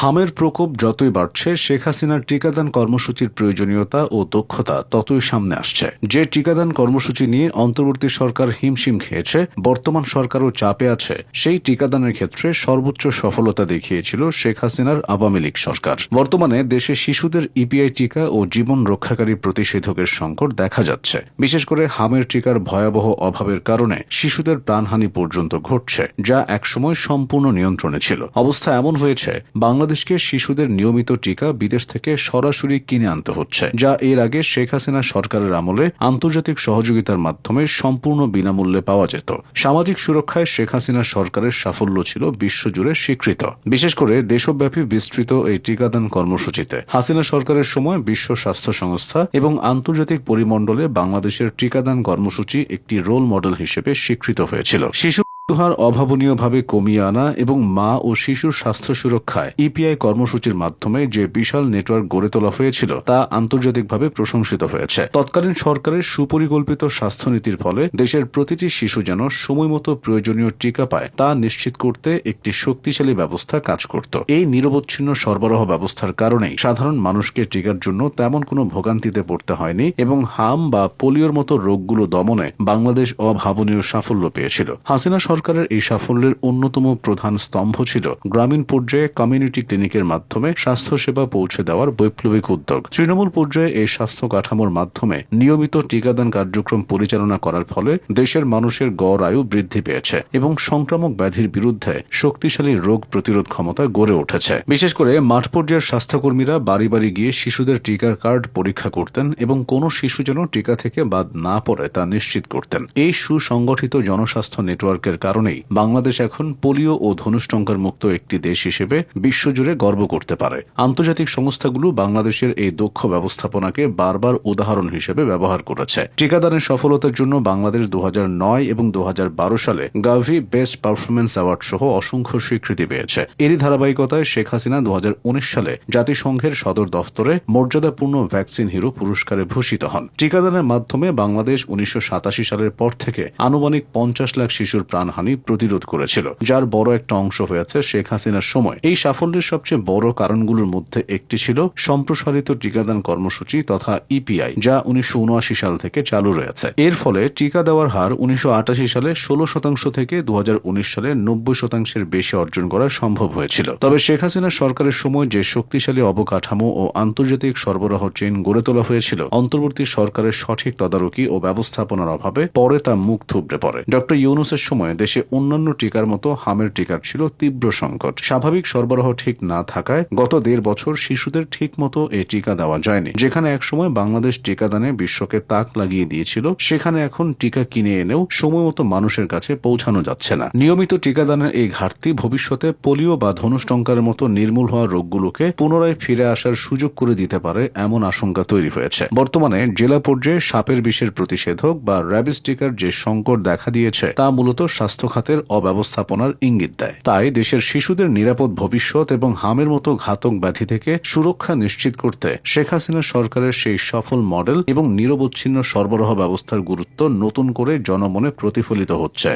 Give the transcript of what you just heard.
হামের প্রকোপ যতই বাড়ছে, শেখ হাসিনার টিকাদান কর্মসূচির প্রয়োজনীয়তা ও দক্ষতা ততই সামনে আসছে। যে টিকাদান কর্মসূচি নিয়ে অন্তর্বর্তী সরকার হিমশিম খেয়েছে, বর্তমান সরকারও চাপে আছে, সেই টিকাদানের ক্ষেত্রে সর্বোচ্চ সফলতা দেখিয়েছিল শেখ হাসিনার আওয়ামী লীগ সরকার। বর্তমানে দেশে শিশুদের ইপিআই টিকা ও জীবন রক্ষাকারী প্রতিষেধকের সংকট দেখা যাচ্ছে। বিশেষ করে হামের টিকার ভয়াবহ অভাবের কারণে শিশুদের প্রাণহানি পর্যন্ত ঘটছে, যা একসময় সম্পূর্ণ নিয়ন্ত্রণে ছিল। অবস্থা এমন হয়েছে, বাংলাদেশকে শিশুদের নিয়মিত টিকা বিদেশ থেকে সরাসরি কিনে আনতে হচ্ছে, যা এর আগে শেখ হাসিনা সরকারের আমলে আন্তর্জাতিক সহযোগিতার মাধ্যমে সম্পূর্ণ বিনামূল্যে পাওয়া যেত। সামাজিক সুরক্ষায় শেখ হাসিনা সরকারের সাফল্য ছিল বিশ্বজুড়ে স্বীকৃত। বিশেষ করে দেশব্যাপী বিস্তৃত এই টিকাদান কর্মসূচিতে হাসিনা সরকারের সময় বিশ্ব স্বাস্থ্য সংস্থা এবং আন্তর্জাতিক পরিমণ্ডলে বাংলাদেশের টিকাদান কর্মসূচি একটি রোল মডেল হিসেবে স্বীকৃত হয়েছিল। শিশু হার অভাবনীয়ভাবে কমিয়ে আনা এবং মা ও শিশুর স্বাস্থ্য সুরক্ষায় ইপিআই কর্মসূচির মাধ্যমে যে বিশাল নেটওয়ার্ক গড়ে তোলা হয়েছিল, তা আন্তর্জাতিকভাবে প্রশংসিত হয়েছে। তৎকালীন সরকারের সুপরিকল্পিত স্বাস্থ্যনীতির ফলে দেশের প্রতিটি শিশু যেন সময়মতো প্রয়োজনীয় টিকা পায়, তা নিশ্চিত করতে একটি শক্তিশালী ব্যবস্থা কাজ করত। এই নিরবচ্ছিন্ন সরবরাহ ব্যবস্থার কারণেই সাধারণ মানুষকে টিকার জন্য তেমন কোনো ভোগান্তিতে পড়তে হয়নি এবং হাম বা পোলিওর মতো রোগগুলো দমনে বাংলাদেশ অভাবনীয় সাফল্য পেয়েছিল। হাসিনা সরকারের এই সাফল্যের অন্যতম প্রধান স্তম্ভ ছিল গ্রামীণ পর্যায়ে কমিউনিটি ক্লিনিকের মাধ্যমে স্বাস্থ্যসেবা পৌঁছে দেওয়ার বৈপ্লবিক উদ্যোগ। তৃণমূল পর্যায়ে এই স্বাস্থ্য কাঠামোর মাধ্যমে নিয়মিত টিকাদান কার্যক্রম পরিচালনা করার ফলে দেশের মানুষের গড় আয়ু বৃদ্ধি পেয়েছে এবং সংক্রামক ব্যাধির বিরুদ্ধে শক্তিশালী রোগ প্রতিরোধ ক্ষমতা গড়ে উঠেছে। বিশেষ করে মাঠ পর্যায়ের স্বাস্থ্যকর্মীরা বাড়ি বাড়ি গিয়ে শিশুদের টিকার কার্ড পরীক্ষা করতেন এবং কোনো শিশু যেন টিকা থেকে বাদ না পড়ে তা নিশ্চিত করতেন। এই সুসংগঠিত জনস্বাস্থ্য নেটওয়ার্কের কারণেই বাংলাদেশ এখন পোলিও ও ধনুষ্টঙ্কার মুক্ত একটি দেশ হিসেবে বিশ্বজুড়ে গর্ব করতে পারে। আন্তর্জাতিক সংস্থাগুলো বাংলাদেশের এই দক্ষ ব্যবস্থাপনাকে বারবার উদাহরণ হিসেবে ব্যবহার করেছে। টিকাদানের সফলতার জন্য বাংলাদেশ 2009 এবং 2012 সালে গাভি বেস্ট পারফরমেন্স অ্যাওয়ার্ড সহ অসংখ্য স্বীকৃতি পেয়েছে। এরই ধারাবাহিকতায় শেখ হাসিনা 2019 সালে জাতিসংঘের সদর দফতরে মর্যাদাপূর্ণ ভ্যাকসিন হিরো পুরস্কারে ভূষিত হন। টিকাদানের মাধ্যমে বাংলাদেশ 1987 সালের পর থেকে আনুমানিক 50 লাখ শিশুর প্রাণহানি প্রতিরোধ করেছিল, যার বড় একটা অংশ হয়েছে শেখ হাসিনার সময়। এই সাফল্যের সবচেয়ে বড় কারণগুলোর মধ্যে একটি ছিল সম্প্রসারিত টিকাদান কর্মসূচি তথা ইপিআই, যা 1979 সাল থেকে চালু রয়েছে। এর ফলে টিকা দেওয়ার হার 1988 সালে 16% থেকে 2019 সালে 90%-এর বেশি অর্জন করা সম্ভব হয়েছিল। তবে শেখ হাসিনার সরকারের সময় যে শক্তিশালী অবকাঠামো ও আন্তর্জাতিক সরবরাহ চেইন গড়ে তোলা হয়েছিল, অন্তর্বর্তী সরকারের সঠিক তদারকি ও ব্যবস্থাপনার অভাবে পরে তা মুখ থুবড়ে পড়ে। ডক্টর ইউনূসের সময় দেশে অন্যান্য টিকার মতো হামের টিকার ছিল তীব্র সংকট। স্বাভাবিক সরবরাহ ঠিক না থাকায় গত 1.5 বছর শিশুদের ঠিক মতো এই টিকা দেওয়া যায়নি। যেখানে একসময় বাংলাদেশ টিকাদানে বিশ্বকে তাক লাগিয়ে দিয়েছিল, সেখানে এখন টিকা কিনে এনেও সময়মতো মানুষের কাছে পৌঁছানো যাচ্ছে না। নিয়মিত টিকাদানের এই ঘাটতি ভবিষ্যতে পোলিও বা ধনুষ্টঙ্কার মতো নির্মূল হওয়া রোগগুলোকে পুনরায় ফিরে আসার সুযোগ করে দিতে পারে, এমন আশঙ্কা তৈরি হয়েছে। বর্তমানে জেলা পর্যায়ে সাপের বিষের প্রতিষেধক বা র্যাবিস টিকার যে সংকট দেখা দিয়েছে, তা মূলত স্বাস্থ্য খাতের অব্যবস্থাপনার ইঙ্গিত দেয়। তাই দেশের শিশুদের নিরাপদ ভবিষ্যৎ এবং হামের মতো ঘাতক ব্যাধি থেকে সুরক্ষা নিশ্চিত করতে শেখ হাসিনা সরকারের সেই সফল মডেল এবং নিরবচ্ছিন্ন সরবরাহ ব্যবস্থার গুরুত্ব নতুন করে জনমনে প্রতিফলিত হচ্ছে।